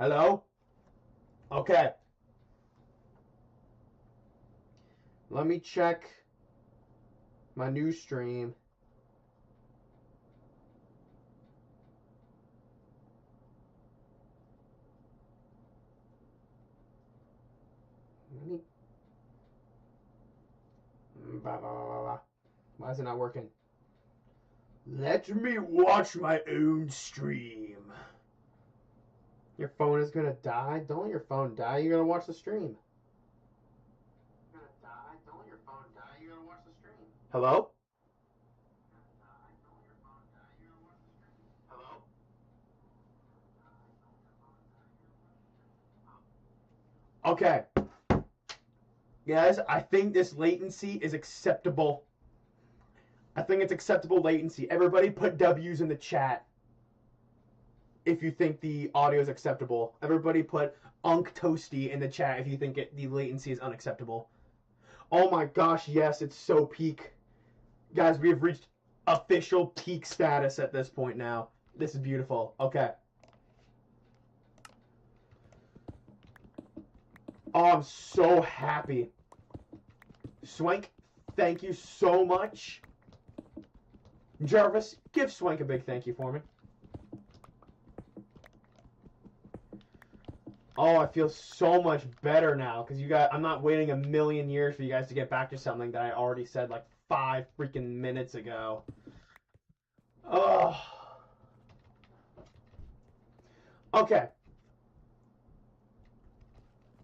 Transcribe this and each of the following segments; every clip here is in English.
Hello? Okay. Let me check my new stream. Why is it not working? Let me watch my own stream. Your phone is gonna die? Don't let your phone die. You gotta watch the stream. You're gonna die? Don't let your phone die. You gotta watch the stream. Hello? Okay. Guys, I think this latency is acceptable. I think it's acceptable latency. Everybody put W's in the chat if you think the audio is acceptable. Everybody put Unk Toasty in the chat if you think the latency is unacceptable. Oh my gosh, yes, it's so peak. Guys, we have reached official peak status at this point now. This is beautiful. Okay. Oh, I'm so happy. Swank, thank you so much. Jarvis, give Swank a big thank you for me. Oh, I feel so much better now because you guys. I'm not waiting a million years for you guys to get back to something that I already said like 5 freaking minutes ago. Oh. Okay.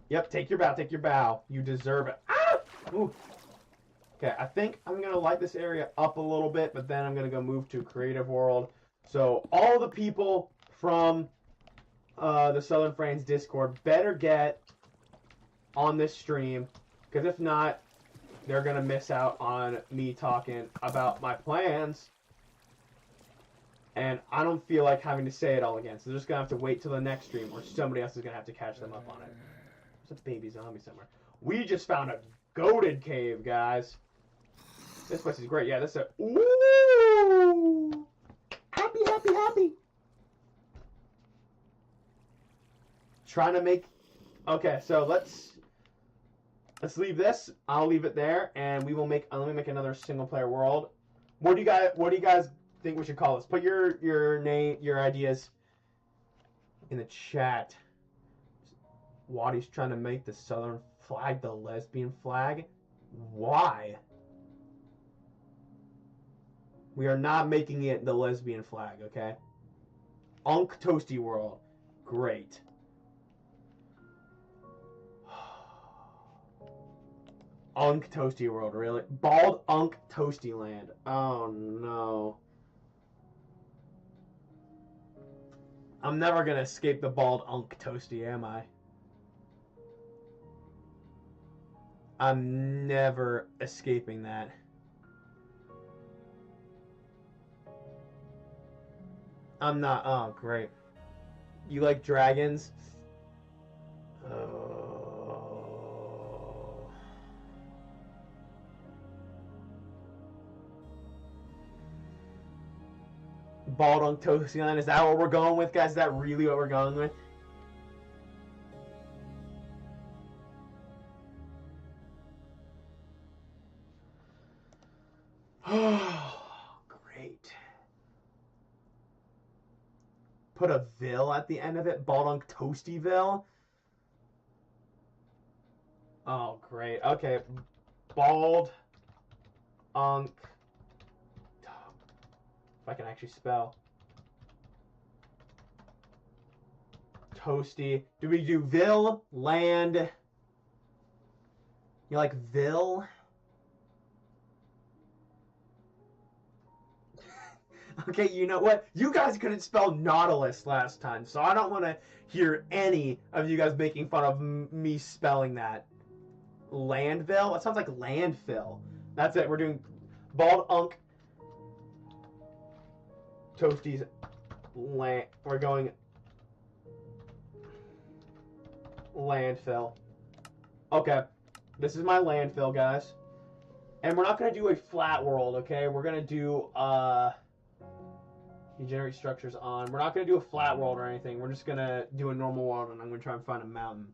Yep, take your bow, take your bow. You deserve it. Ah! Ooh. Okay, I think I'm going to light this area up a little bit, but then I'm going to go move to Creative World. So all the people from the Southern Friends Discord better get on this stream, because if not, they're going to miss out on me talking about my plans. And I don't feel like having to say it all again, so they're just going to have to wait till the next stream, or somebody else is going to have to catch them up on it. There's a baby zombie somewhere. We just found a goated cave, guys. This place is great. Yeah, this is a... Ooh! Happy, happy, happy! Trying to make... Okay, so let's leave this. I'll leave it there, and we will make... let me make another single-player world. What do you guys think we should call this? Put your name, your ideas in the chat. Waddy's trying to make the Southern flag the lesbian flag. Why? We are not making it the lesbian flag, okay? Unk Toasty World. Great. Unk Toasty World, really? Bald Unk Toasty Land. Oh, no. I'm never gonna escape the Bald Unk Toasty, am I? I'm never escaping that. I'm not. Oh, great. You like dragons? Oh. Bald on Toasty Island. Is that what we're going with, guys? Is that really what we're going with? Oh, great. Put a Ville at the end of it. Bald on Toastyville. Oh, great. Okay. Bald Unk. If I can actually spell. Toasty. Do we do Ville? Land? You like Ville? Okay, you know what? You guys couldn't spell Nautilus last time, so I don't want to hear any of you guys making fun of me spelling that. Landville? That sounds like landfill. That's it. We're doing Bald Unk Toasties land. We're going landfill. Okay. This is my landfill, guys. And we're not going to do a flat world, okay? We're going to do, Degenerate structures on. We're not going to do a flat world or anything. We're just going to do a normal world, and I'm going to try and find a mountain.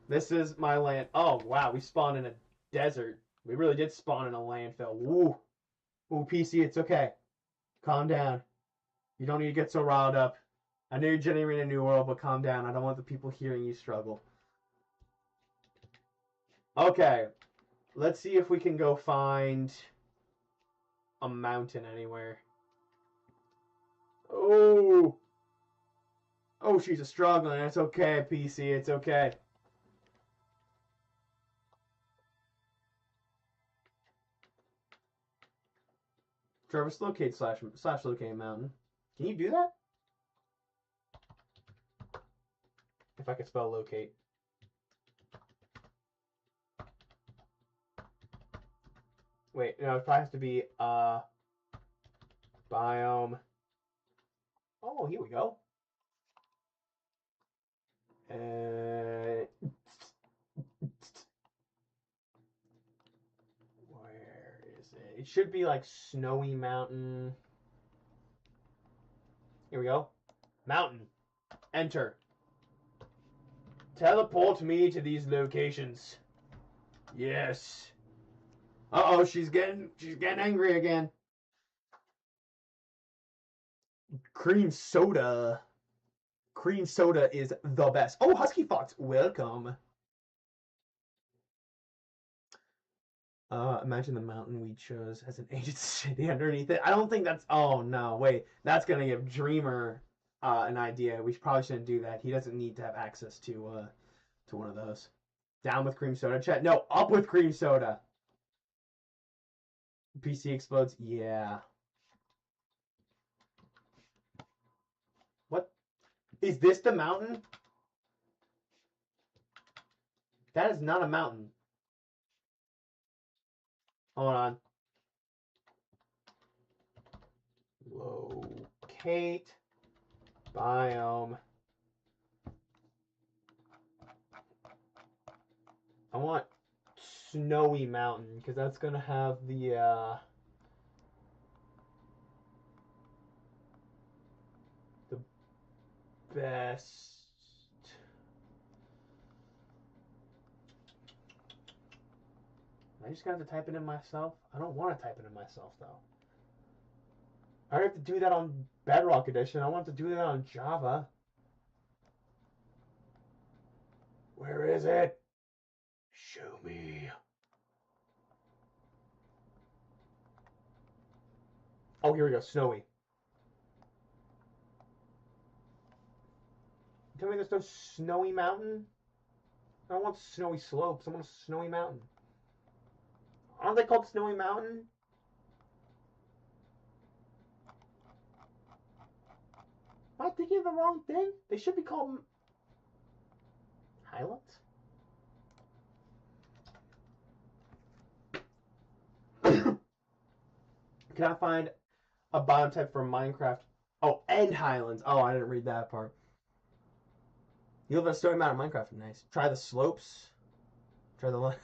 This is my land. Oh, wow. We spawned in a desert. We really did spawn in a landfill. Woo. Ooh, PC, it's okay. Calm down. You don't need to get so riled up. I know you're generating a new world, but calm down. I don't want the people hearing you struggle. Okay. Let's see if we can go find a mountain anywhere. Oh. Oh, she's a struggling. It's okay, PC. It's okay. Travis locate slash locate mountain. Can you do that? If I could spell locate. Wait, no, it probably has to be biome. Oh, here we go. Where is it? It should be like Snowy Mountain. Here we go. Mountain. Enter. Teleport me to these locations. Yes. Uh-oh, she's getting angry again. Cream soda. Cream soda is the best. Oh, Husky Fox, welcome. Imagine the mountain we chose as an ancient city underneath it. I don't think that's... Oh, no, wait. That's going to give Dreamer an idea. We probably shouldn't do that. He doesn't need to have access to one of those. Down with cream soda. Chat. No, up with cream soda. PC explodes. Yeah. What? Is this the mountain? That is not a mountain. Hold on. Locate biome. I want Snowy Mountain because that's gonna have the best. I just got to type it in myself. I don't want to type it in myself though. I have to do that on Bedrock Edition. I want to do that on Java. Where is it? Show me. Oh, here we go. Snowy. Tell me there's no Snowy Mountain? I don't want snowy slopes. I want a snowy mountain. Aren't they called Snowy Mountain? Am I thinking of the wrong thing? They should be called Highlands? Can I find a biome type for Minecraft? Oh, and Highlands. Oh, I didn't read that part. You live in a snowy mountain in Minecraft. Nice. Try the slopes. Try the...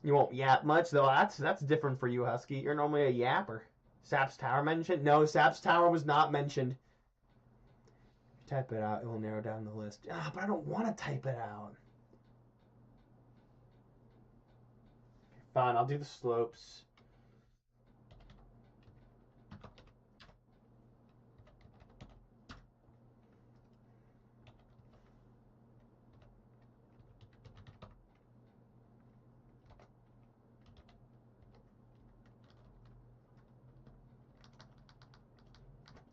You won't yap much, though. That's different for you, Husky. You're normally a yapper. Sap's Tower mentioned? No, Sap's Tower was not mentioned. Type it out. It will narrow down the list. Ah, but I don't want to type it out. Fine, I'll do the slopes.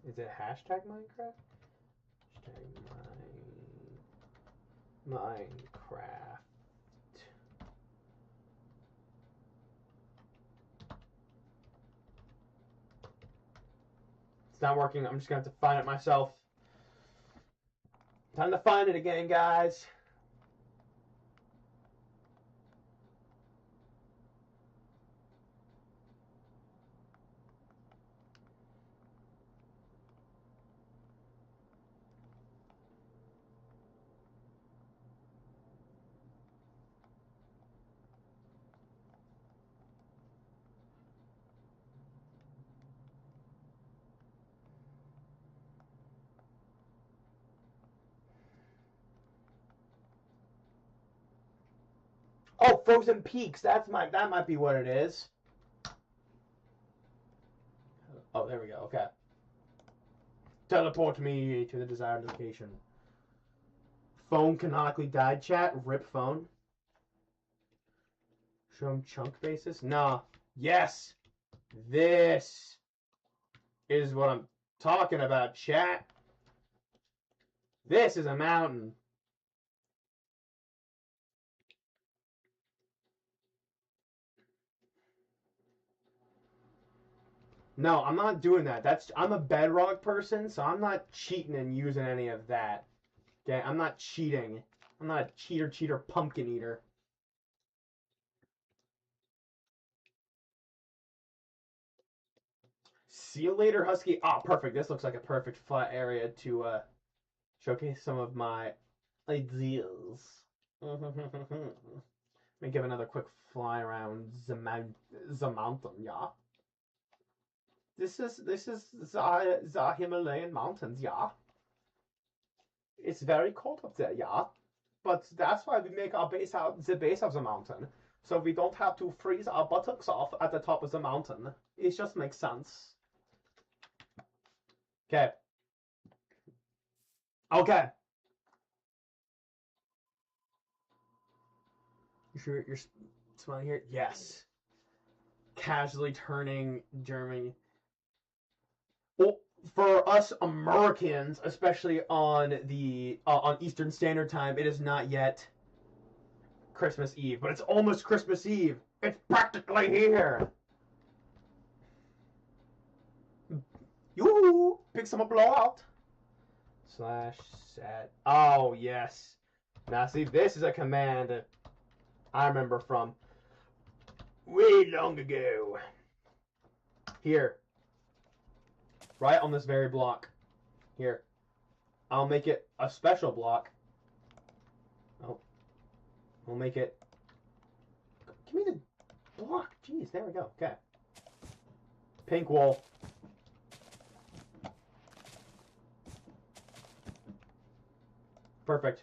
Is it hashtag Minecraft? Hashtag Minecraft. It's not working. I'm just going to have to find it myself. Time to find it again, guys. Oh, Frozen Peaks. That might be what it is. Oh, there we go. Okay. Teleport me to the desired location. Phone canonically died. Chat. Rip phone. Show him chunk basis. Nah. Yes. This is what I'm talking about, chat. This is a mountain. No, I'm not doing that. I'm a bedrock person, so I'm not cheating and using any of that. Okay, I'm not cheating. I'm not a cheater, pumpkin eater. See you later, Husky. Ah, perfect. This looks like a perfect flat area to showcase some of my ideas. Let me give another quick fly around the mountain, yeah. This is the Himalayan mountains, yeah. It's very cold up there, yeah. But that's why we make our base out the base of the mountain, so we don't have to freeze our buttocks off at the top of the mountain. It just makes sense. Okay. Okay. You sure you're smiling here? Yes. Casually turning Germany. Well, for us Americans, especially on the on Eastern Standard Time, it is not yet Christmas Eve, but it's almost Christmas Eve. It's practically here. You pick some blowout. /set. Oh yes. Now see, this is a command I remember from way long ago. Here. Right on this very block. Here. I'll make it a special block. Oh. We'll make it. Give me the block. Jeez, there we go. Okay. Pink wool. Perfect.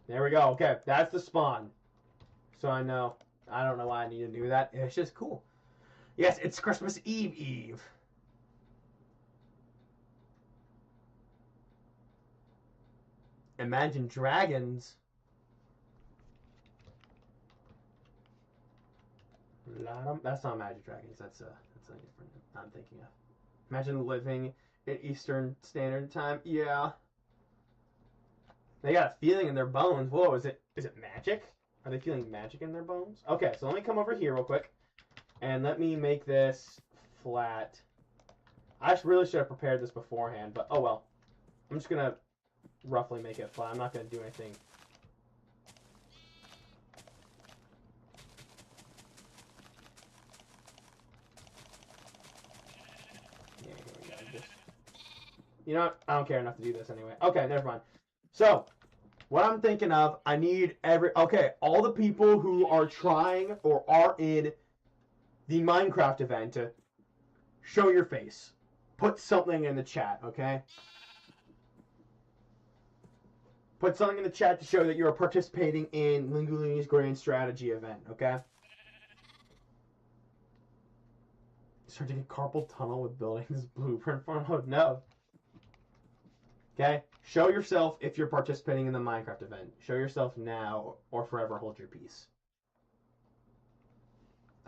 There we go. Okay, that's the spawn. So I know. I don't know why I need to do that. It's just cool. Yes, it's Christmas Eve. Imagine Dragons. That's not Imagine Dragons. That's a different I'm thinking of. Imagine living in Eastern Standard Time. Yeah. They got a feeling in their bones. Whoa, is it magic? Are they feeling magic in their bones? Okay, so let me come over here real quick. And let me make this flat. I really should have prepared this beforehand, but oh well. I'm just going to roughly make it flat. I'm not going to do anything. Yeah, here we go. You know what? I don't care enough to do this anyway. Okay, never mind. So, what I'm thinking of, I need all the people who are trying or are in the Minecraft event to show your face. Put something in the chat, okay? Put something in the chat to show that you're participating in Lingulini's Grand Strategy event, okay? Start to get carpal tunnel with buildings blueprint for mode? No. Okay? Show yourself if you're participating in the Minecraft event. Show yourself now or forever hold your peace.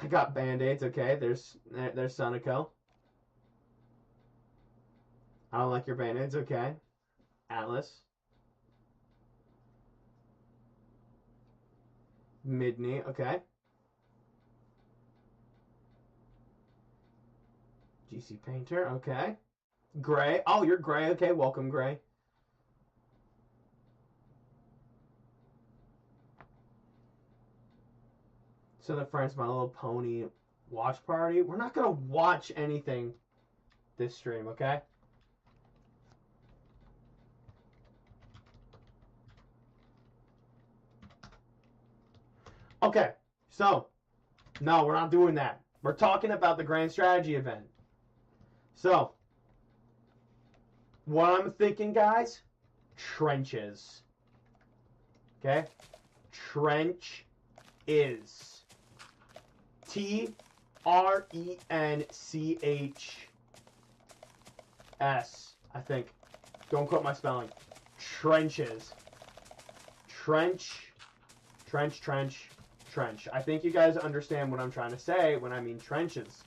I got band-aids, okay? There's Sonico. I don't like your band-aids, okay? Atlas. Midney, okay. GC Painter, okay. Gray. Oh, you're Gray. Okay, welcome, Gray. So the friends, My Little Pony watch party. We're not going to watch anything this stream, okay? Okay, so, no, we're not doing that. We're talking about the Grand Strategy event. So, what I'm thinking, guys, trenches. Okay? Trench is T-R-E-N-C-H-S, I think. Don't quote my spelling. Trenches. Trench. Trench, trench, trench. I think you guys understand what I'm trying to say when I mean trenches.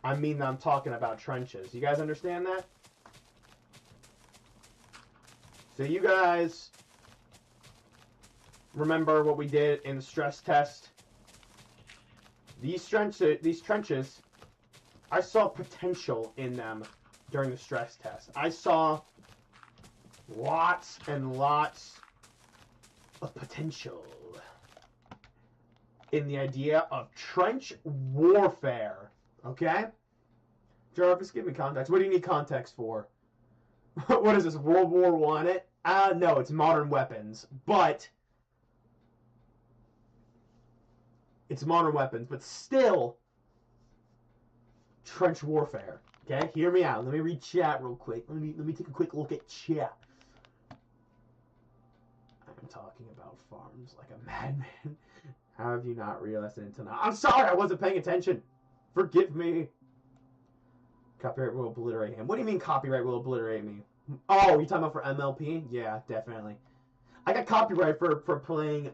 I mean that I'm talking about trenches. You guys understand that? So you guys remember what we did in the stress test? These trenches, I saw potential in them during the stress test. I saw lots and lots of potential in the idea of trench warfare. Okay? Jarvis, give me context. What do you need context for? What is this, World War I? No, it's modern weapons. But it's modern weapons, but still trench warfare. Okay? Hear me out. Let me read chat real quick. Let me take a quick look at chat. I'm talking about farms like a madman. How have you not realized it until now? I'm sorry, I wasn't paying attention. Forgive me. Copyright will obliterate him. What do you mean copyright will obliterate me? Oh, you talking about for MLP? Yeah, definitely. I got copyright for playing,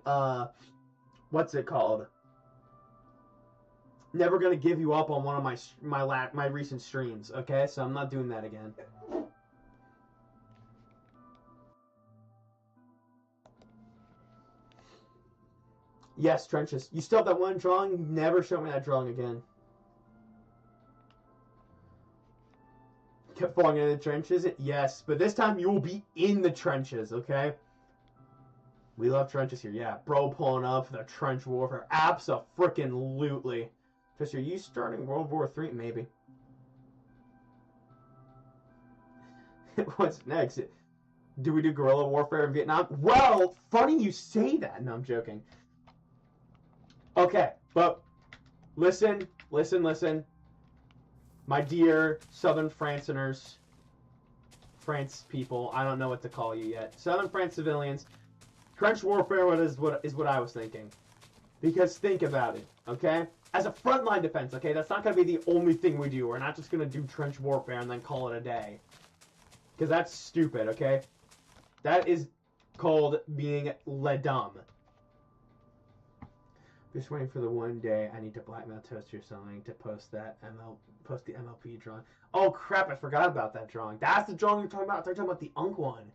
what's it called? Never Gonna Give You Up on one of my recent streams, okay? So I'm not doing that again. Yes, trenches. You still have that one drawing? You never show me that drawing again. Kept falling into the trenches? Yes, but this time you will be in the trenches, okay? We love trenches here. Yeah, bro pulling up the trench warfare. Abso-frickin-lutely. Just are you starting World War III? Maybe. What's next? Do we do guerrilla warfare in Vietnam? Well, funny you say that. No, I'm joking. Okay, but listen. My dear Southern Franceners, France people, I don't know what to call you yet. Southern France civilians, trench warfare is what I was thinking. Because think about it, okay? As a frontline defense, okay, that's not going to be the only thing we do. We're not just going to do trench warfare and then call it a day. Because that's stupid, okay? That is called being le dumb. Just waiting for the one day I need to blackmail Toaster or something to post the MLP drawing. Oh crap, I forgot about that drawing. That's the drawing you're talking about? I thought you were talking about the Unk one.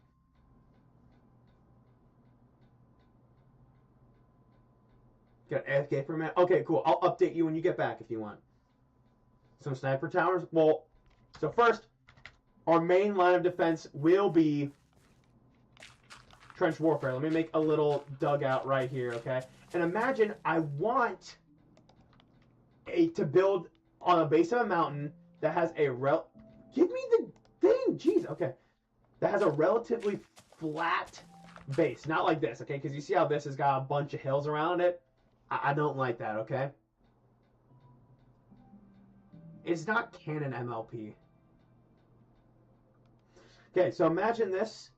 Got AFK for a minute? Okay, cool. I'll update you when you get back if you want. Some sniper towers? Well, so first, our main line of defense will be trench warfare. Let me make a little dugout right here, okay? And imagine I want to build on a base of a mountain that has a give me the thing, jeez, okay. That has a relatively flat base, not like this, okay? Because you see how this has got a bunch of hills around it? I don't like that, okay? It's not canon MLP. Okay, so imagine this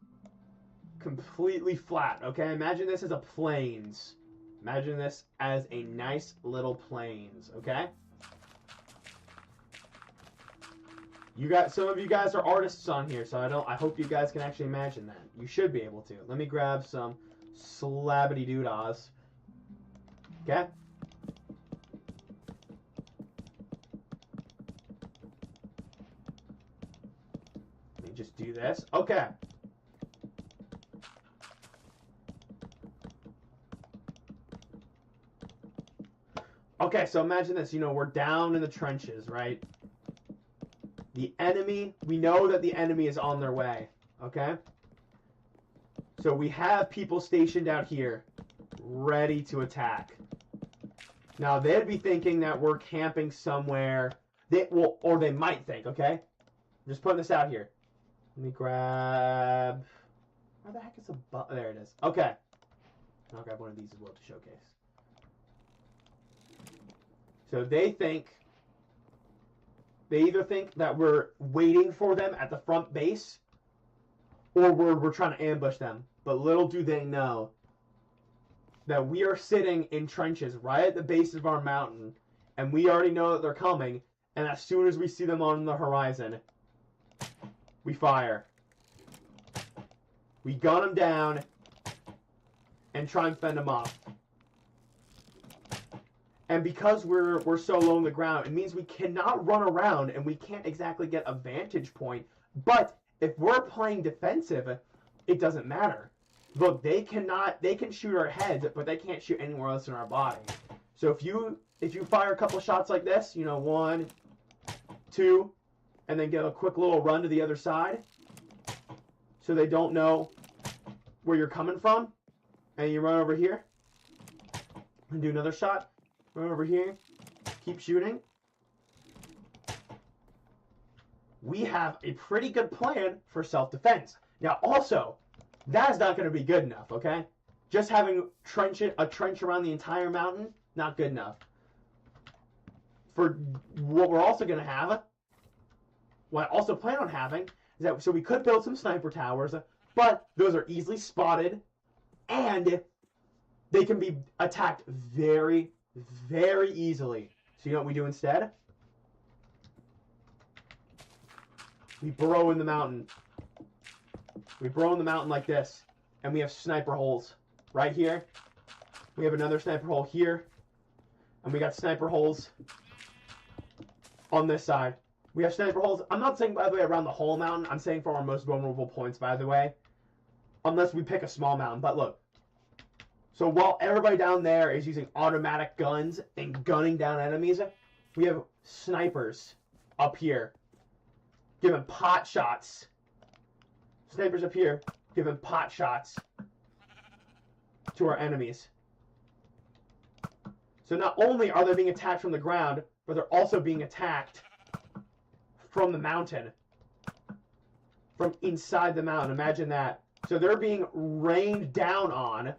completely flat, okay? Imagine this as a plains. Imagine this as a nice little plains, okay? You got some of you guys are artists on here, so I hope you guys can actually imagine that. You should be able to. Let me grab some slabbity doodahs. Okay? Let me just do this. Okay. Okay, so imagine this. You know, we're down in the trenches, right? The enemy, we know that the enemy is on their way, okay? So we have people stationed out here, ready to attack. Now, they'd be thinking that we're camping somewhere. Or they might think, okay? I'm just putting this out here. Let me grab... Where the heck is the button? There it is. Okay. I'll grab one of these as well to showcase. So they either think that we're waiting for them at the front base, or we're trying to ambush them. But little do they know that we are sitting in trenches right at the base of our mountain, and we already know that they're coming, and as soon as we see them on the horizon, we fire. We gun them down and try and fend them off. And because we're so low on the ground, it means we cannot run around and we can't exactly get a vantage point. But if we're playing defensive, it doesn't matter. Look, they can shoot our heads, but they can't shoot anywhere else in our body. So if you fire a couple shots like this, you know, 1, 2, and then get a quick little run to the other side, so they don't know where you're coming from, and you run over here and do another shot. Run over here, keep shooting. We have a pretty good plan for self-defense. Now, also, that is not going to be good enough, okay? Just having a trench around the entire mountain, not good enough. For what we're also going to have, what I also plan on having, is that, so we could build some sniper towers, but those are easily spotted, and they can be attacked very, very easily. So you know what we do instead? We burrow in the mountain. We burrow in the mountain like this, and we have sniper holes right here. We have another sniper hole here, and we got sniper holes on this side. We have sniper holes. I'm not saying, by the way, around the whole mountain. I'm saying for our most vulnerable points, by the way. Unless we pick a small mountain. But look. So while everybody down there is using automatic guns and gunning down enemies, we have snipers up here giving pot shots. Snipers up here giving pot shots to our enemies. So not only are they being attacked from the ground, but they're also being attacked from the mountain. From inside the mountain. Imagine that. So they're being rained down on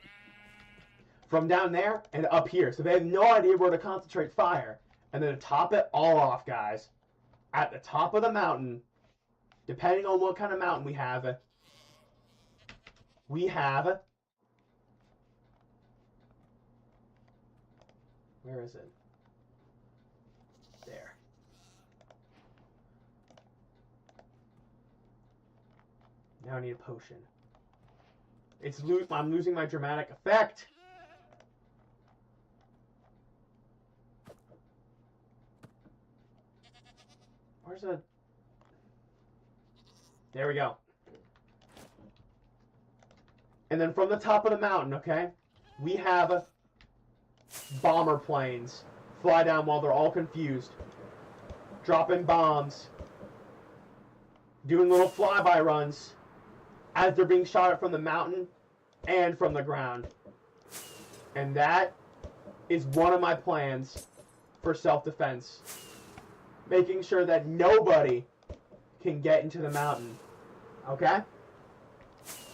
from down there and up here. So they have no idea where to concentrate fire. And then to top it all off, guys, at the top of the mountain, depending on what kind of mountain we have, where is it? There. Now I need a potion. I'm losing my dramatic effect. Where's a... There we go. And then from the top of the mountain, okay, we have bomber planes fly down while they're all confused, dropping bombs, doing little flyby runs as they're being shot at from the mountain and from the ground. And that is one of my plans for self-defense. Making sure that nobody can get into the mountain. Okay?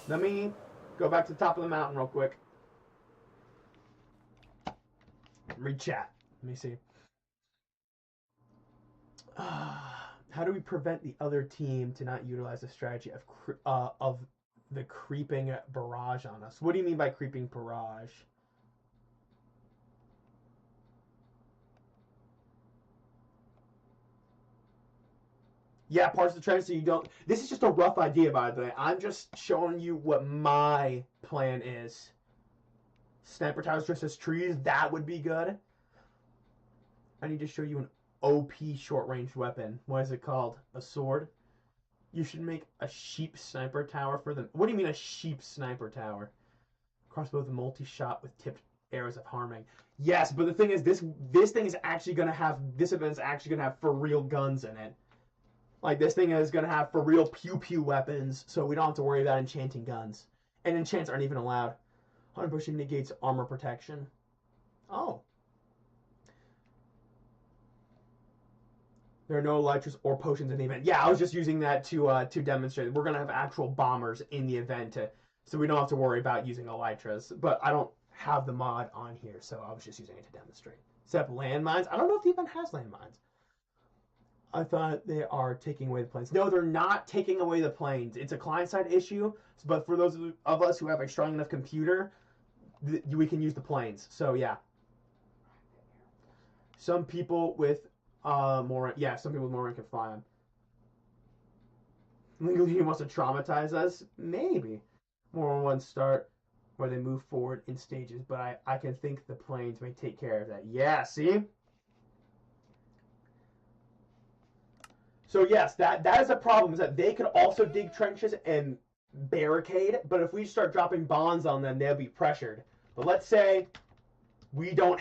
Let me go back to the top of the mountain real quick. Read chat. Let me see. How do we prevent the other team to not utilize the strategy of the creeping barrage on us? What do you mean by creeping barrage? Yeah, parts of the trench so you don't... This is just a rough idea, by the way. I'm just showing you what my plan is. Sniper towers dressed as trees, that would be good. I need to show you an OP short-range weapon. What is it called? A sword? You should make a sheep sniper tower for them. What do you mean a sheep sniper tower? Crossbow with a multi-shot with tipped arrows of harming. Yes, but the thing is, this thing is actually going to have... This event is actually going to have for real guns in it. Like, this thing is going to have for real pew-pew weapons, so we don't have to worry about enchanting guns. And enchants aren't even allowed. 100% negates armor protection. Oh. There are no elytras or potions in the event. Yeah, I was just using that to demonstrate. We're going to have actual bombers in the event, so we don't have to worry about using elytras. But I don't have the mod on here, so I was just using it to demonstrate. Except landmines. I don't know if the event has landmines. I thought they are taking away the planes. No, they're not taking away the planes. It's a client-side issue, but for those of us who have a strong enough computer, we can use the planes. So, yeah. Some people with more rank can fly them. Legally, he wants to traumatize us? Maybe. More ones start where they move forward in stages, but I can think the planes may take care of that. Yeah, see? So yes, that is a problem, is that they could also dig trenches and barricade, but if we start dropping bombs on them, they'll be pressured. But let's say we don't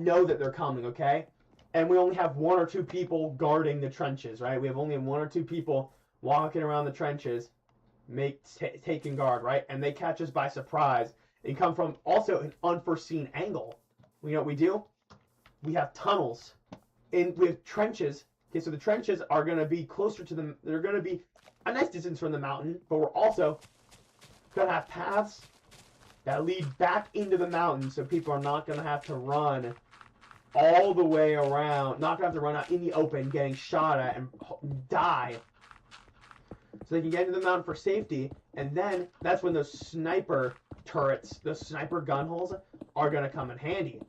know that they're coming, okay? And we only have 1 or 2 people guarding the trenches, right? We have only 1 or 2 people walking around the trenches, taking guard, right? And they catch us by surprise. They come from also an unforeseen angle. You know what we do? We have tunnels. We have trenches. Okay, so the trenches are going to be closer to them. They're going to be a nice distance from the mountain, but we're also going to have paths that lead back into the mountain, so people are not going to have to run all the way around, not going to have to run out in the open, getting shot at and die. So they can get into the mountain for safety, and then that's when those sniper turrets, those sniper gun holes, are going to come in handy.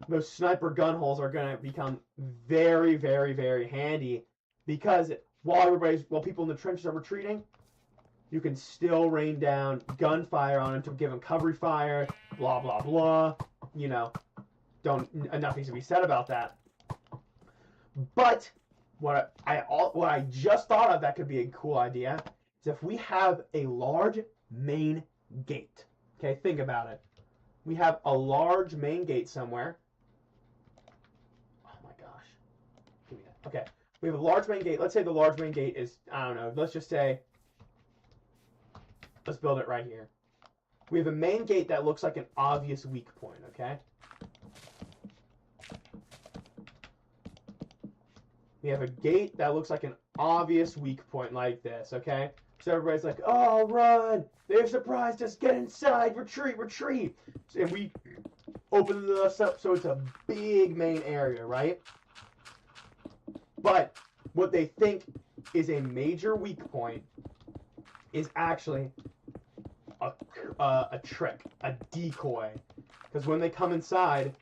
Those sniper gun holes are going to become very, very, very handy, because while people in the trenches are retreating, you can still rain down gunfire on them to give them cover fire, blah, blah, blah. You know, enough needs to be said about that. But what I just thought of that could be a cool idea is if we have a large main gate. Okay, think about it. We have a large main gate somewhere. Oh my gosh. Give me that. Okay, we have a large main gate. Let's say the large main gate is, I don't know, let's just say, let's build it right here. We have a main gate that looks like an obvious weak point, okay? We have a gate that looks like an obvious weak point like this, okay? So everybody's like, oh, run! They've surprised us! Get inside! Retreat! Retreat! And we open this up so it's a big main area, right? But what they think is a major weak point is actually a trick, a decoy. Because when they come inside,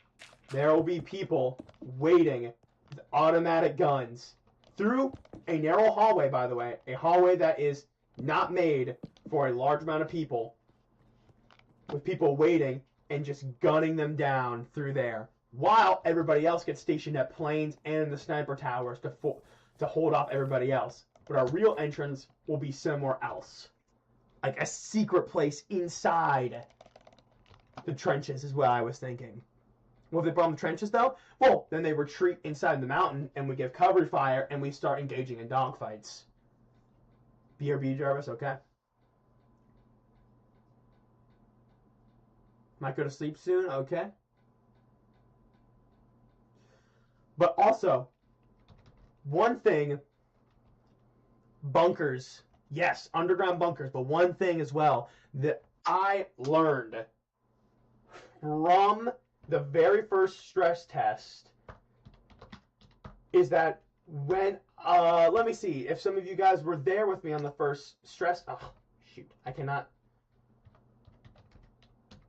there will be people waiting with automatic guns through a narrow hallway, by the way, a hallway that is not made for a large amount of people, with people waiting and just gunning them down through there, while everybody else gets stationed at planes and in the sniper towers to hold off everybody else. But our real entrance will be somewhere else. Like a secret place inside the trenches is what I was thinking. Well, if they bomb the trenches, though, well, then they retreat inside the mountain, and we give cover fire, and we start engaging in dogfights. BRB, Jarvis, okay? Might go to sleep soon, okay? But also, one thing, bunkers. Yes, underground bunkers, but one thing as well that I learned from the very first stress test is that when, let me see, if some of you guys were there with me on the first stress, oh, shoot, I cannot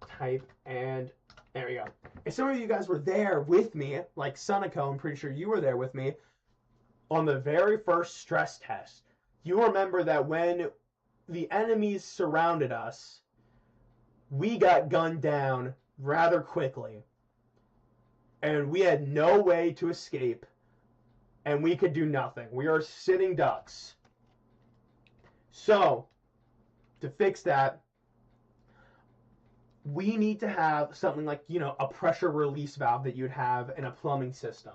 type, and there we go. If some of you guys were there with me, like Sunico, I'm pretty sure you were there with me, on the very first stress test, you remember that when the enemies surrounded us, we got gunned down rather quickly. And we had no way to escape. And we could do nothing. We are sitting ducks. So, to fix that, we need to have something like, you know, a pressure release valve that you'd have in a plumbing system.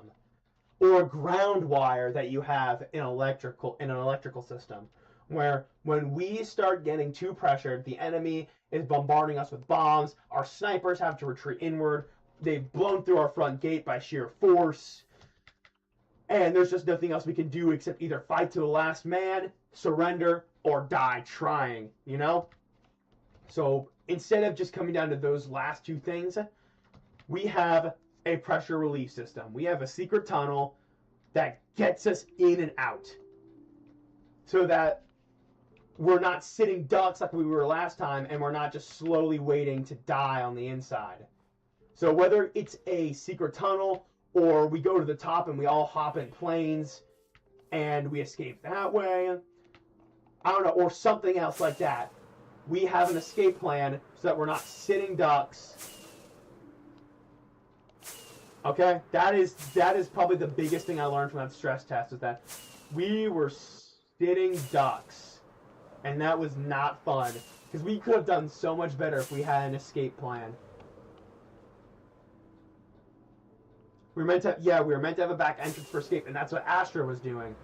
Or a ground wire that you have in an electrical system, where when we start getting too pressured, the enemy is bombarding us with bombs, our snipers have to retreat inward, they've blown through our front gate by sheer force, and there's just nothing else we can do except either fight to the last man, surrender, or die trying, you know? So instead of just coming down to those last two things, we have a pressure relief system. We have a secret tunnel that gets us in and out so that we're not sitting ducks like we were last time, and we're not just slowly waiting to die on the inside. So whether it's a secret tunnel or we go to the top and we all hop in planes and we escape that way, I don't know, or something else like that, we have an escape plan so that we're not sitting ducks. Okay, that is probably the biggest thing I learned from that stress test, is that we were sitting ducks, and that was not fun, because we could have done so much better if we had an escape plan. We were meant to have a back entrance for escape, and that's what Astra was doing.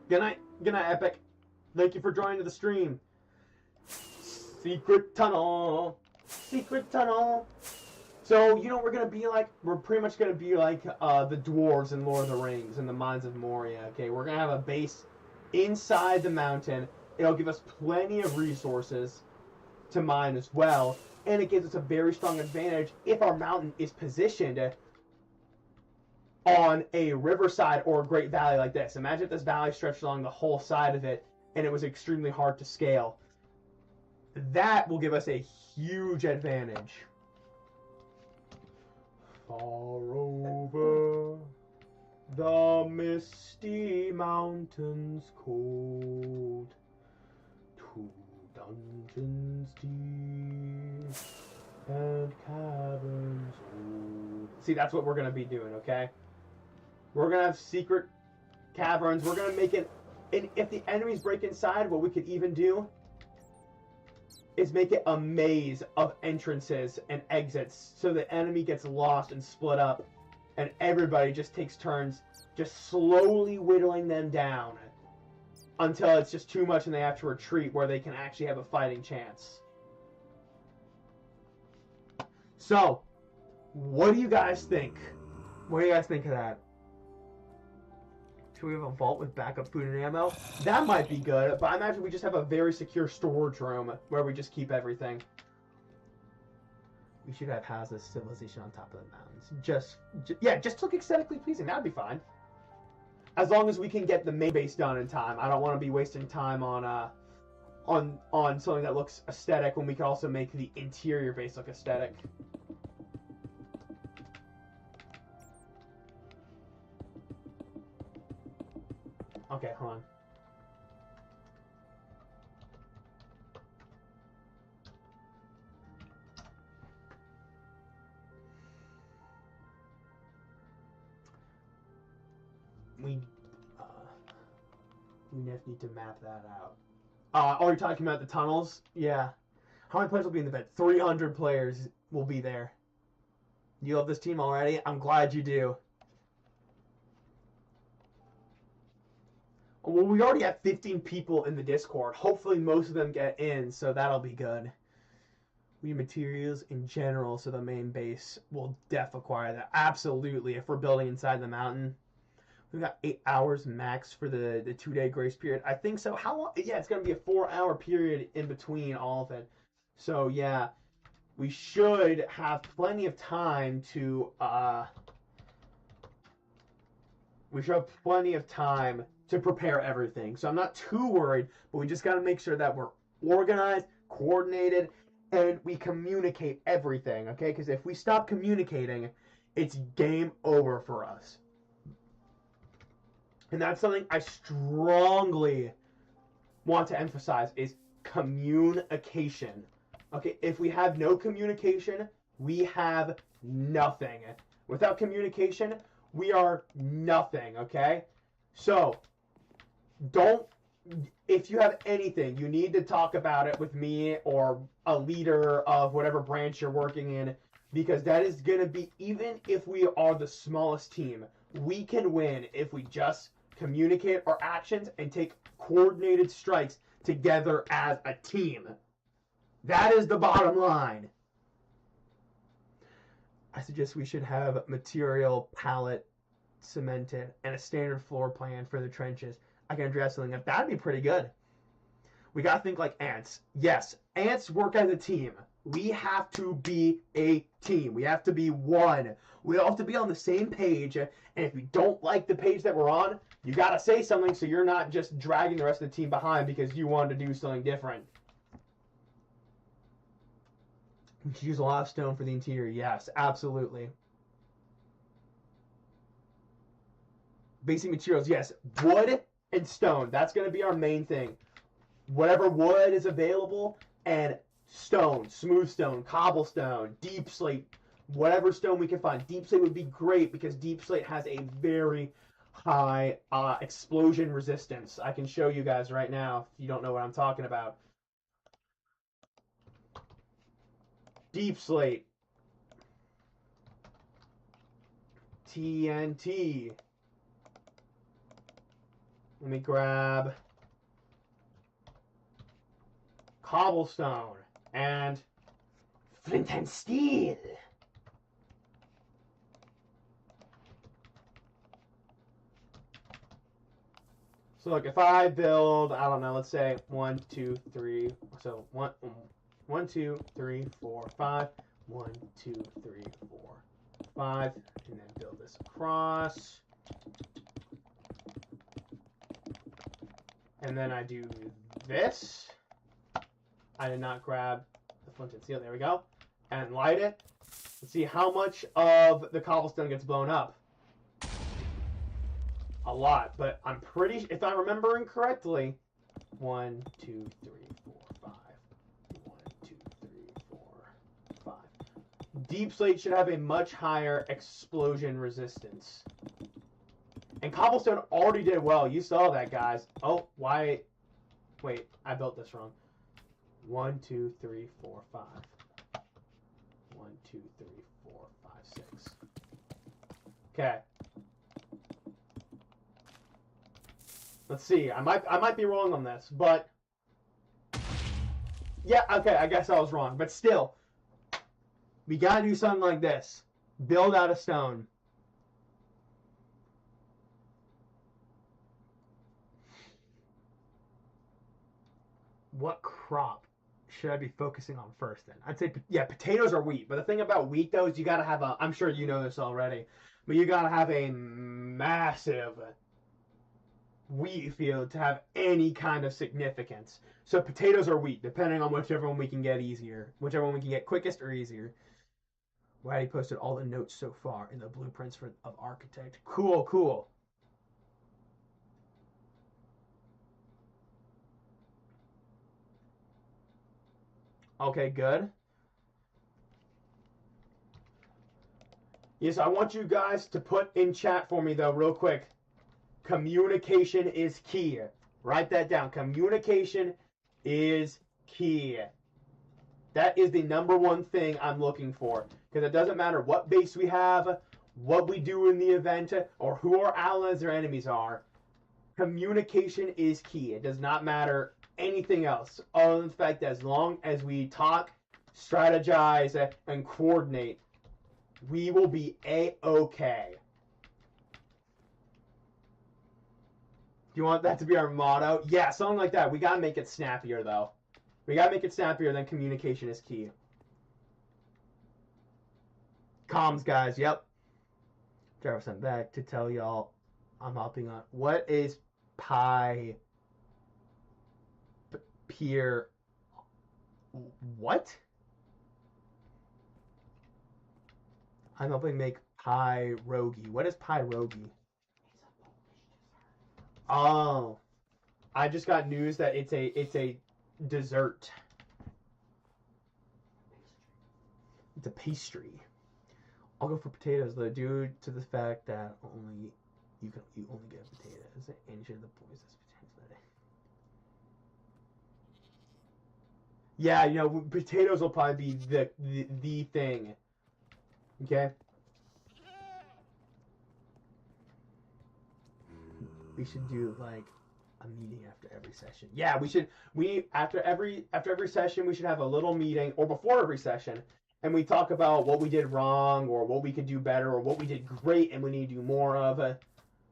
Good night, Epic. Thank you for joining the stream. Secret tunnel. Secret tunnel. So, you know, we're pretty much gonna be like the dwarves in Lord of the Rings and the Mines of Moria. Okay, we're gonna have a base inside the mountain. It'll give us plenty of resources to mine as well, and it gives us a very strong advantage if our mountain is positioned on a riverside or a great valley like this. Imagine if this valley stretched along the whole side of it and it was extremely hard to scale. That will give us a huge advantage. Far over the misty mountains cold, 2 dungeons deep and caverns old. See, that's what we're going to be doing, okay? We're going to have secret caverns. We're going to make it... And if the enemies break inside, what we could even do is make it a maze of entrances and exits, so the enemy gets lost and split up, and everybody just takes turns just slowly whittling them down until it's just too much and they have to retreat, where they can actually have a fighting chance. So, what do you guys think? What do you guys think of that? Should we have a vault with backup food and ammo? That might be good, but I imagine we just have a very secure storage room where we just keep everything. We should have houses, civilization on top of the mountains. Just look aesthetically pleasing. That'd be fine. As long as we can get the main base done in time. I don't want to be wasting time on something that looks aesthetic when we can also make the interior base look aesthetic. Okay, hold on. We just need to map that out. Are you talking about the tunnels? Yeah. How many players will be in the event? 300 players will be there. You love this team already? I'm glad you do. Well, we already have 15 people in the Discord. Hopefully most of them get in, so that'll be good. We need materials in general, so the main base will acquire that. Absolutely, if we're building inside the mountain. We've got 8 hours max for the 2-day grace period. I think so. How long? Yeah, it's going to be a 4-hour period in between all of it. So, yeah, we should have plenty of time to... to prepare everything. So I'm not too worried, but we just got to make sure that we're organized, coordinated, and we communicate everything, okay? Because if we stop communicating, it's game over for us. And that's something I strongly want to emphasize, is communication. Okay, if we have no communication, we have nothing. Without communication, we are nothing, okay? So, if you have anything, you need to talk about it with me or a leader of whatever branch you're working in, because that is going to be, even if we are the smallest team, we can win if we just communicate our actions and take coordinated strikes together as a team. That is the bottom line. I suggest we should have material palette cemented and a standard floor plan for the trenches. I can address something like that. That'd be pretty good. We got to think like ants. Yes, ants work as a team. We have to be a team. We have to be one. We all have to be on the same page. And if you don't like the page that we're on, you got to say something so you're not just dragging the rest of the team behind because you wanted to do something different. You should use a lot of stone for the interior. Yes, absolutely. Basic materials. Yes, wood and stone. That's going to be our main thing. Whatever wood is available, and stone, smooth stone, cobblestone, deep slate, whatever stone we can find. Deep slate would be great because deep slate has a very high explosion resistance. I can show you guys right now if you don't know what I'm talking about. Deep slate. TNT. Let me grab cobblestone and flint and steel. So look, if I build, I don't know, let's say 1, 2, 3, so 1, 2, 3, 4, 5, 1, 2, 3, 4, 5, and then build this across. And then I do this. I did not grab the flint and steel. There we go. And light it. Let's see how much of the cobblestone gets blown up. A lot, but I'm pretty, if I'm remembering correctly, 1, 2, 3, 4, 5. 1, 2, 3, 4, 5. Deep slate should have a much higher explosion resistance. And cobblestone already did well. You saw that, guys. Oh, why? Wait, I built this wrong. 1, 2, 3, 4, 5. 1, 2, 3, 4, 5, 6. Okay. Let's see. I might be wrong on this, but yeah, okay, I guess I was wrong. But still, we gotta do something like this. Build out of stone. What crop should I be focusing on first then? I'd say, yeah, potatoes or wheat. But the thing about wheat, though, is you got to have a, I'm sure you know this already, but you got to have a massive wheat field to have any kind of significance. So potatoes or wheat, depending on whichever one we can get easier, whichever one we can get quickest or easier. Why he posted all the notes so far in the blueprints of architect. Cool, cool. Okay, good. Yes, I want you guys to put in chat for me, though, real quick. Communication is key. Write that down. Communication is key. That is the #1 thing I'm looking for. Because it doesn't matter what base we have, what we do in the event, or who our allies or enemies are. Communication is key. It does not matter anything else, other than the fact that as long as we talk, strategize, and coordinate, we will be A-okay. Do you want that to be our motto? Yeah, something like that. We gotta make it snappier, though. We gotta make it snappier, then communication is key. Comms, guys, yep. Trevor sent back to tell y'all I'm hopping on. What is Peer? What? I'm helping make pierogi. What is pierogi? Oh, I just got news that it's a dessert. It's a pastry. I'll go for potatoes though, due to the fact that you only get potatoes and share the boys. Yeah, you know, potatoes will probably be the thing. Okay. We should do like a meeting after every session. Yeah, we should. After every session, we should have a little meeting, or before every session, and we talk about what we did wrong, or what we could do better, or what we did great and we need to do more of.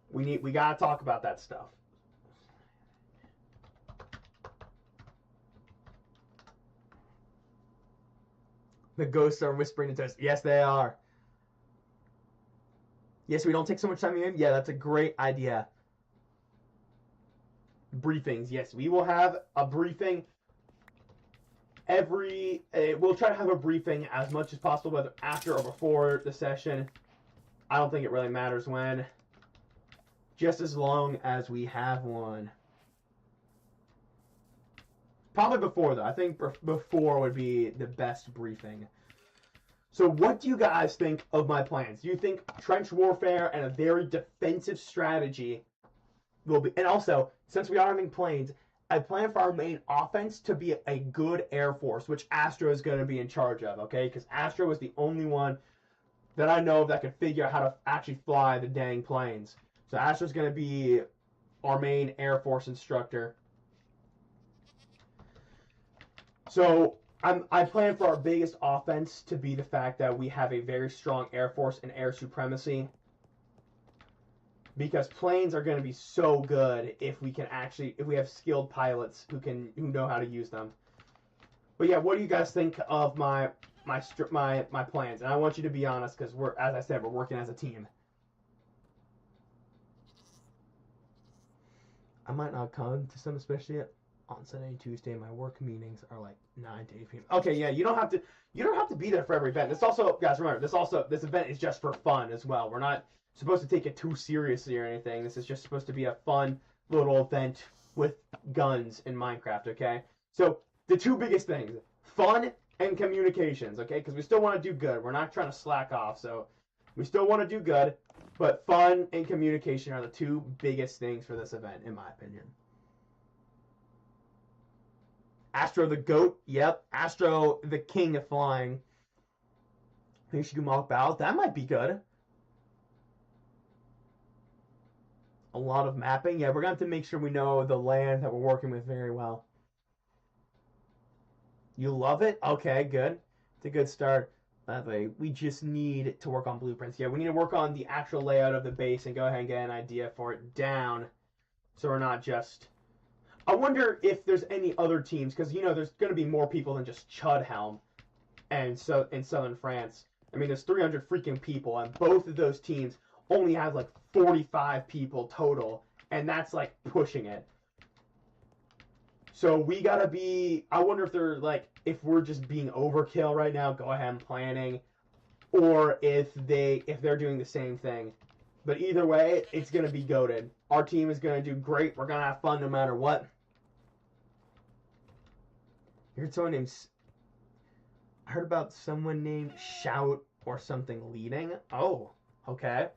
We gotta talk about that stuff. The ghosts are whispering into us. Yes, they are. Yes, we don't take so much time in. Yeah, that's a great idea. Briefings. Yes, we will have a briefing we'll try to have a briefing as much as possible, whether after or before the session. I don't think it really matters when. Just as long as we have one. Probably before, though. I think before would be the best briefing. So what do you guys think of my plans? Do you think trench warfare and a very defensive strategy will be... And also, since we are having planes, I plan for our main offense to be a good Air Force, which Astro is going to be in charge of, okay? Because Astro is the only one that I know of that can figure out how to actually fly the dang planes. So Astro's going to be our main Air Force instructor. So I plan for our biggest offense to be the fact that we have a very strong Air Force and air supremacy. Because planes are going to be so good if we have skilled pilots who know how to use them. But yeah, what do you guys think of my plans? And I want you to be honest, because as I said, we're working as a team. I might not come to some, especially on Sunday and Tuesday. My work meetings are like 9 to 8 p.m. Okay, yeah, you don't have to be there for every event. This also, guys, remember, this event is just for fun as well. We're not supposed to take it too seriously or anything. This is just supposed to be a fun little event with guns in Minecraft, okay? So, the two biggest things, fun and communications, okay? Because we still want to do good. We're not trying to slack off, so we still want to do good, but fun and communication are the two biggest things for this event, in my opinion. Astro the GOAT, yep. Astro the king of flying. Maybe we should do mock battles. That might be good. A lot of mapping. Yeah, we're going to have to make sure we know the land that we're working with very well. You love it? Okay, good. It's a good start. By the way, we just need to work on blueprints. Yeah, we need to work on the actual layout of the base and go ahead and get an idea for it down. So we're not just... I wonder if there's any other teams, because, you know, there's going to be more people than just Chudhelm and so in southern France. I mean, there's 300 freaking people, and both of those teams only have like 45 people total, and that's like pushing it. So we gotta be, I wonder if they're like, if we're just being overkill right now, go ahead and planning, or if they're doing the same thing. But either way, it's gonna be goated. Our team is gonna do great. We're gonna have fun no matter what. I heard about someone named Shout or something leading. Oh, okay.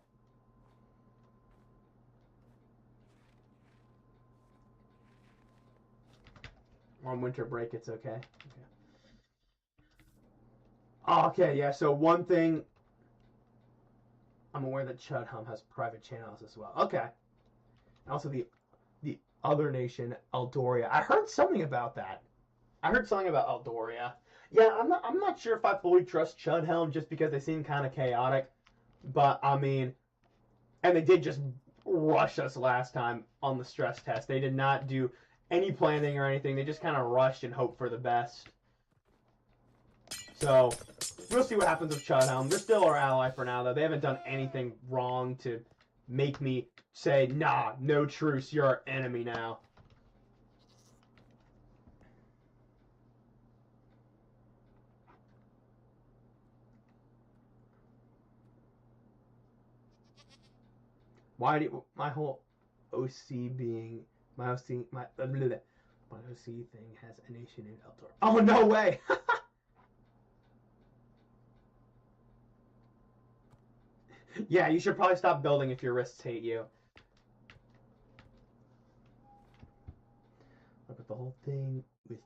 On winter break, it's okay. Okay, yeah, so one thing, I'm aware that Chudhelm has private channels as well. Okay. And also the other nation, Eldoria. I heard something about that. I heard something about Eldoria. Yeah, I'm not sure if I fully trust Chudhelm just because they seem kind of chaotic. But, I mean, and they did just rush us last time on the stress test. They did not do any planning or anything. They just kind of rushed and hoped for the best. So, we'll see what happens with Chudhelm. They're still our ally for now, though. They haven't done anything wrong to make me say, nah, no truce, you're our enemy now. Why do my whole OC being my OC thing has a nation named Eldor? Oh, no way! Yeah, you should probably stop building if your wrists hate you. Look at the whole thing with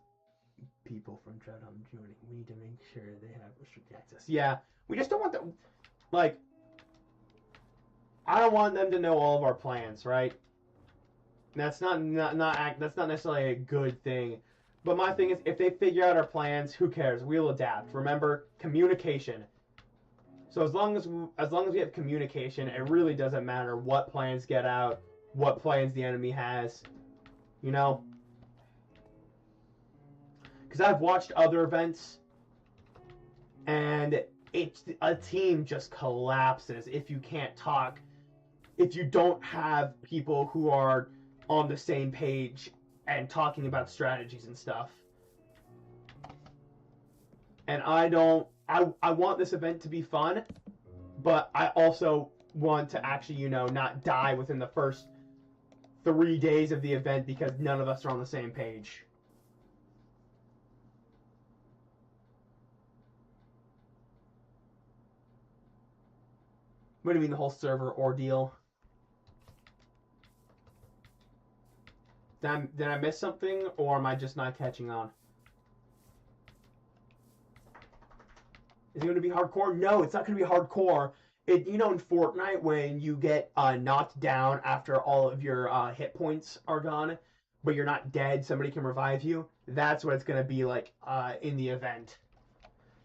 people from Chudhelm joining. We need to make sure they have restricted access. Yeah, we just don't want them, like, I don't want them to know all of our plans, right? That's not necessarily a good thing. But my thing is, if they figure out our plans, who cares? We'll adapt. Remember, communication. So as long as we have communication, it really doesn't matter what plans get out, what plans the enemy has, you know? Because I've watched other events and a team just collapses if you can't talk, if you don't have people who are on the same page and talking about strategies and stuff. And I want this event to be fun, but I also want to actually, you know, not die within the first 3 days of the event because none of us are on the same page. What do you mean the whole server ordeal? Did I miss something, or am I just not catching on? Is it going to be hardcore? No, it's not going to be hardcore. You know, in Fortnite, when you get knocked down after all of your hit points are gone, but you're not dead, somebody can revive you. That's what it's going to be like in the event.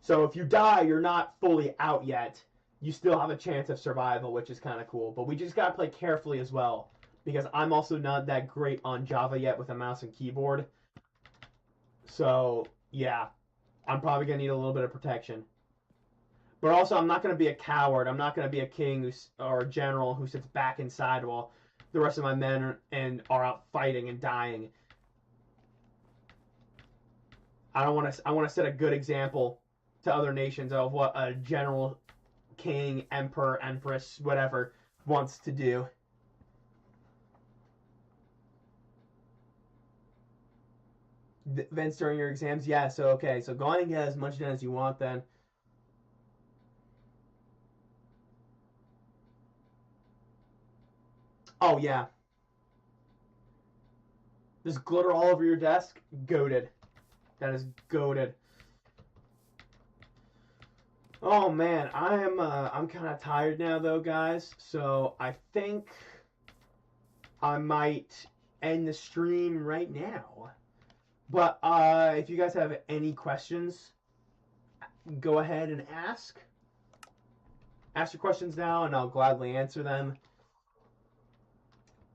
So if you die, you're not fully out yet. You still have a chance of survival, which is kind of cool. But we just got to play carefully as well, because I'm also not that great on Java yet with a mouse and keyboard. So, yeah, I'm probably going to need a little bit of protection. But also, I'm not going to be a coward. I'm not going to be a king or a general who sits back inside while the rest of my men are out fighting and dying. I want to set a good example to other nations of what a general, king, emperor, empress, whatever, wants to do. Events during your exams? Yeah, so okay. So go on and get as much done as you want then. Oh, yeah. There's glitter all over your desk? Goated. That is goated. Oh, man. I'm kind of tired now, though, guys. So I think I might end the stream right now. But if you guys have any questions, go ahead and ask. Ask your questions now, and I'll gladly answer them.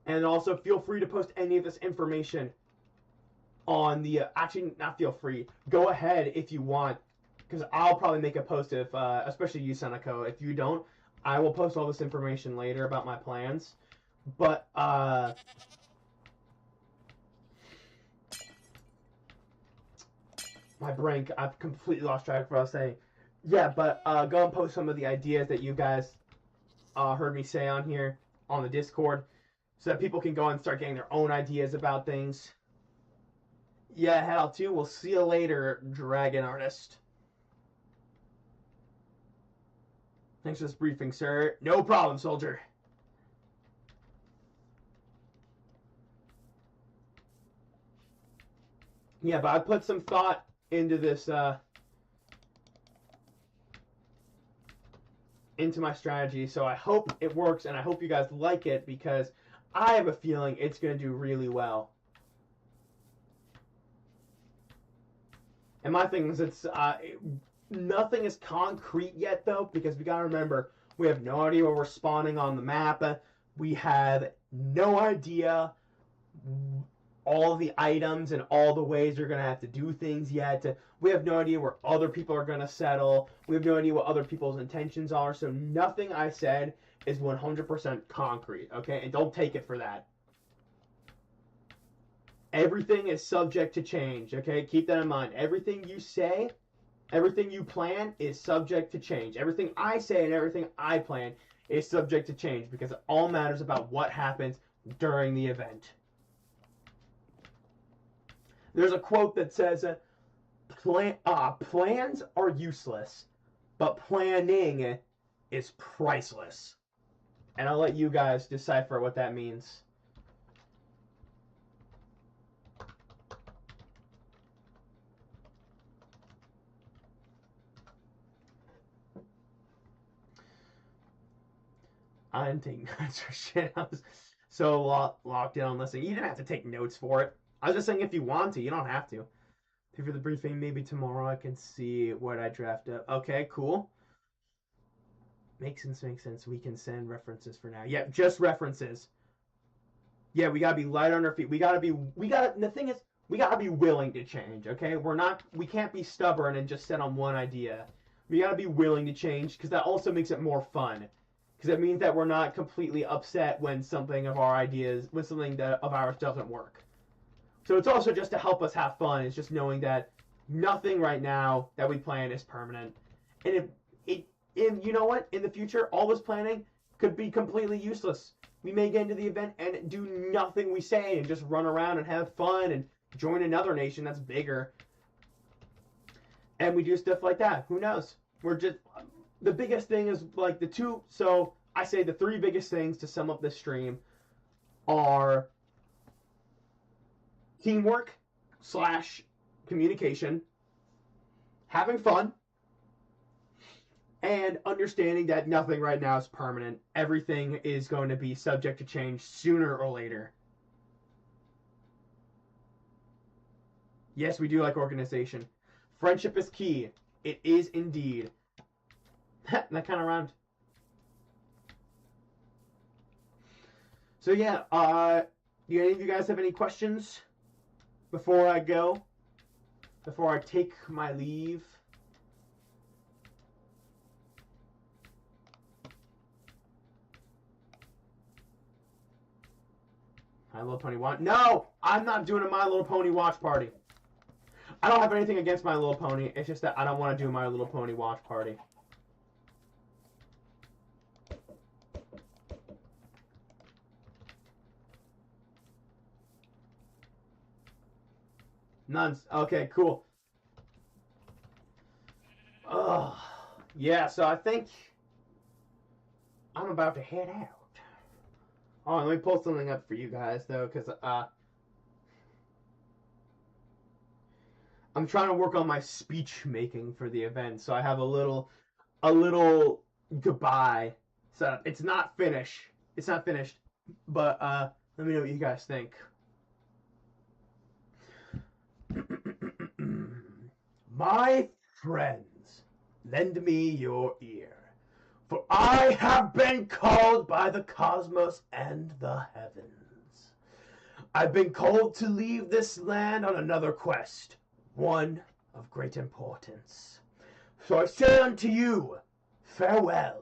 And also, feel free to post any of this information on the... actually, not feel free. Go ahead if you want, because I'll probably make a post if... especially you, Seneco. If you don't, I will post all this information later about my plans. But, my brain... I've completely lost track of what I was saying. Yeah, but go and post some of the ideas that you guys heard me say on here, on the Discord, so that people can go and start getting their own ideas about things. Yeah, head out too. We'll see you later, Dragon Artist. Thanks for this briefing, sir. No problem, soldier. Yeah, but I put some thought into this, into my strategy, so I hope it works, and I hope you guys like it, because I have a feeling it's going to do really well. And my thing is, it's nothing is concrete yet, though, because we got to remember, we have no idea where we're spawning on the map. We have no idea all the items and all the ways you're going to have to do things yet. We have no idea where other people are going to settle. We have no idea what other people's intentions are. So nothing I said is 100% concrete, okay? And don't take it for that. Everything is subject to change, okay? Keep that in mind. Everything you say, everything you plan is subject to change. Everything I say and everything I plan is subject to change, because it all matters about what happens during the event. There's a quote that says, plans are useless, but planning is priceless. And I'll let you guys decipher what that means. I didn't take notes for shit. I was so locked in on listening. You didn't have to take notes for it. I was just saying if you want to, you don't have to. Pay for the briefing. Maybe tomorrow I can see what I draft up. Okay, cool. Makes sense. We can send references for now. Yeah, just references. Yeah, we gotta be light on our feet. The thing is, we gotta be willing to change, okay? We can't be stubborn and just set on one idea. We gotta be willing to change, because that also makes it more fun. Because it means that we're not completely upset when something of our ideas, when something that of ours doesn't work. So it's also just to help us have fun. It's just knowing that nothing right now that we plan is permanent. And if you know what, in the future, all this planning could be completely useless. We may get into the event and do nothing we say and just run around and have fun and join another nation that's bigger. And we do stuff like that. Who knows? We're just, the biggest thing is like so I say the 3 biggest things to sum up this stream are teamwork / communication, having fun, and understanding that nothing right now is permanent. Everything is going to be subject to change sooner or later. Yes, we do like organization. Friendship is key. It is indeed. That kind of rhymed. So yeah, do any of you guys have any questions before I go? Before I take my leave? My Little Pony watch? No! I'm not doing a My Little Pony watch party. I don't have anything against My Little Pony. It's just that I don't want to do My Little Pony watch party. None. Okay, cool. Ugh. Yeah, so I think I'm about to head out. Oh, let me pull something up for you guys, though, because I'm trying to work on my speech making for the event, so I have a little goodbye set up. It's not finished. It's not finished, but let me know what you guys think. My friends, lend me your ear, for I have been called by the cosmos and the heavens. I've been called to leave this land on another quest, one of great importance. So I say unto you, farewell.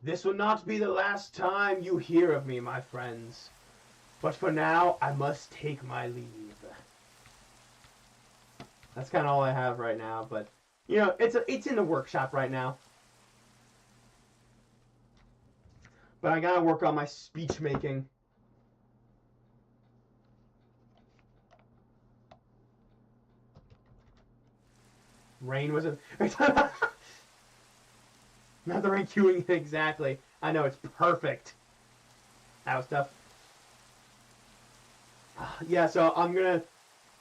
This will not be the last time you hear of me, my friends. But for now, I must take my leave. That's kind of all I have right now, but, you know, it's in the workshop right now. But I gotta work on my speech making. Rain was a... Not the rain queuing, exactly. I know, it's perfect. That was tough. Yeah, so I'm gonna...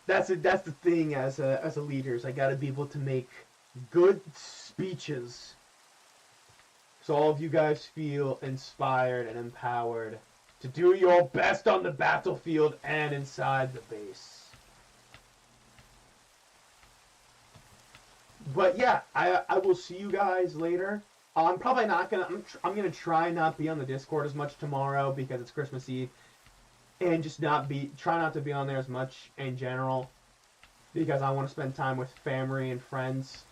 That's the thing as a leader, is I gotta be able to make good speeches so all of you guys feel inspired and empowered to do your best on the battlefield and inside the base. But yeah, I will see you guys later. I'm probably not gonna. I'm gonna try not be on the Discord as much tomorrow because it's Christmas Eve. And just try not to be on there as much in general, because I want to spend time with family and friends,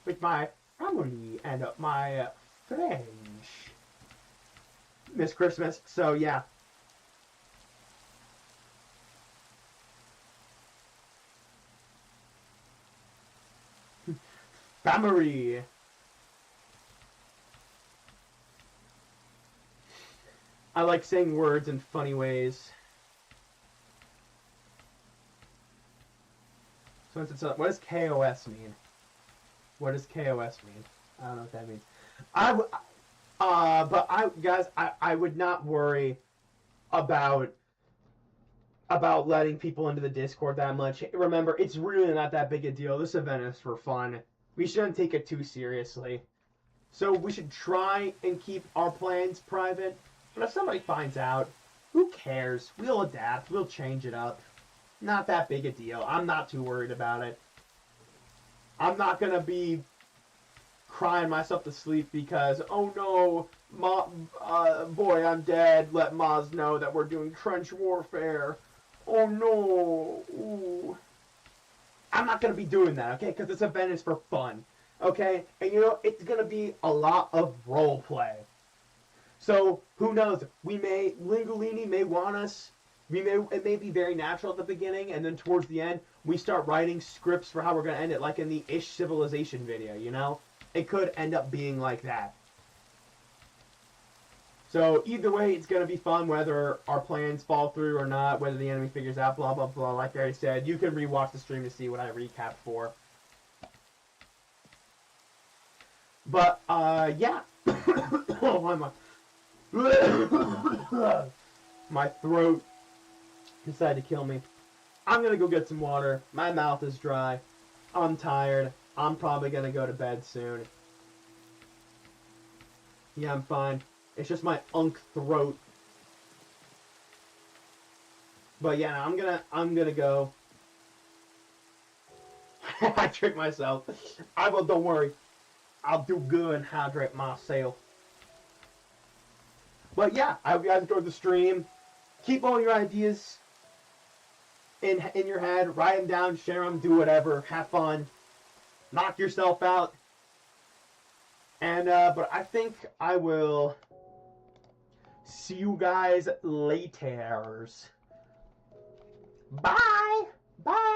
with my family and my friends this Christmas. So yeah. Family. I like saying words in funny ways. So what does KOS mean? What does KOS mean? I don't know what that means. Guys, I would not worry about letting people into the Discord that much. Remember, it's really not that big a deal. This event is for fun. We shouldn't take it too seriously. So we should try and keep our plans private. But if somebody finds out, who cares? We'll adapt. We'll change it up. Not that big a deal. I'm not too worried about it. I'm not going to be crying myself to sleep because, oh no, boy, I'm dead. Let Maz know that we're doing trench warfare. Oh no. Ooh. I'm not going to be doing that, okay? Because this event is for fun. Okay, and you know it's gonna be a lot of role play. So who knows? Lingolini may want us. It may be very natural at the beginning, and then towards the end we start writing scripts for how we're gonna end it, like in the Ish Civilization video. You know, it could end up being like that. So either way, it's gonna be fun whether our plans fall through or not, whether the enemy figures out, blah blah blah. Like I already said, you can rewatch the stream to see what I recapped for. But yeah. Oh, why am I? My throat decided to kill me. I'm gonna go get some water. My mouth is dry. I'm tired. I'm probably gonna go to bed soon. Yeah, I'm fine. It's just my throat. But yeah, I'm gonna go. I tricked myself. I will. Don't worry. I'll do good and hydrate myself. But yeah, I hope you guys enjoyed the stream. Keep all your ideas in your head. Write them down, share them, do whatever. Have fun. Knock yourself out. And but I think I will see you guys later. Bye. Bye.